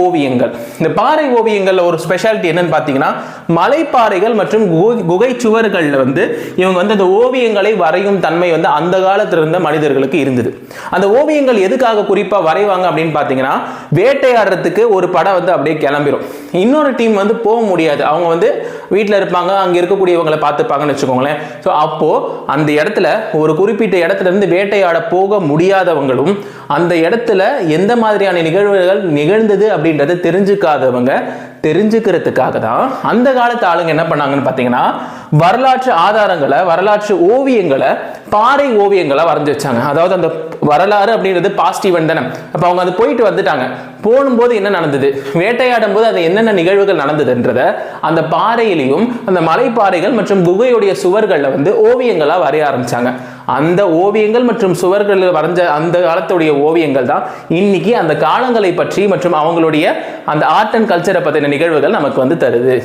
ஓவியங்கள். இந்த பாறை ஓவியங்கள்ல ஒரு ஸ்பெஷாலிட்டி என்னன்னு பார்த்தீங்கன்னா, மலைப்பாறைகள் மற்றும் குகை சுவர்களில் இவங்க அந்த ஓவியங்களை வரையும் தன்மை அந்த காலத்தில் இருந்த மனிதர்களுக்கு இருந்தது. அந்த ஓவியங்கள் எதுக்காக குறிப்பாக வரைவாங்க அப்படின்னு பார்த்தீங்கன்னா, வேட்டையாடுறதுக்கு ஒரு படம் அப்படியே கிளம்பிடும், இன்னொரு டீம் போக முடியாது, அவங்க வீட்டில் இருப்பாங்க, அங்கே இருக்கக்கூடியவங்களை பார்த்துப்பாங்கன்னு வச்சுக்கோங்களேன். ஸோ அப்போ அந்த இடத்துல ஒரு குறிப்பிட்ட இடத்துல இருந்து வேட்டையாட போக முடியாதவங்களும் அந்த இடத்துல எந்த மாதிரியான நிகழ்வுகள் நிகழ்ந்தது அப்படின்றத தெரிஞ்சுக்காதவங்க தெரிஞ்சுக்கிறதுக்காக தான் அந்த காலத்து ஆளுங்க என்ன பண்ணாங்கன்னு பார்த்தீங்கன்னா, வரலாற்று ஆதாரங்களை, வரலாற்று ஓவியங்களை பாறை ஓவியங்களை வரைஞ்சி வச்சாங்க. அதாவது அந்த வரலாறு அப்படின்றது பாஸ்ட் ஈவென்ட் தானே. அப்போ அவங்க போயிட்டு வந்துட்டாங்க, போகும்போது என்ன நடந்தது, வேட்டையாடும் போது அது என்னென்ன நிகழ்வுகள் நடந்ததுன்றத அந்த பாறையிலையும் அந்த மலைப்பாறைகள் மற்றும் குகையுடைய சுவர்களில் ஓவியங்களா வரைய ஆரம்பிச்சாங்க. அந்த ஓவியங்கள் மற்றும் சுவர்கள் வரைஞ்ச அந்த காலத்துடைய ஓவியங்கள் தான் இன்னைக்கு அந்த காலங்களை பற்றி மற்றும் அவங்களுடைய அந்த ஆர்ட் அண்ட் கல்ச்சரை பற்றின நிகழ்வுகள் நமக்கு தருது.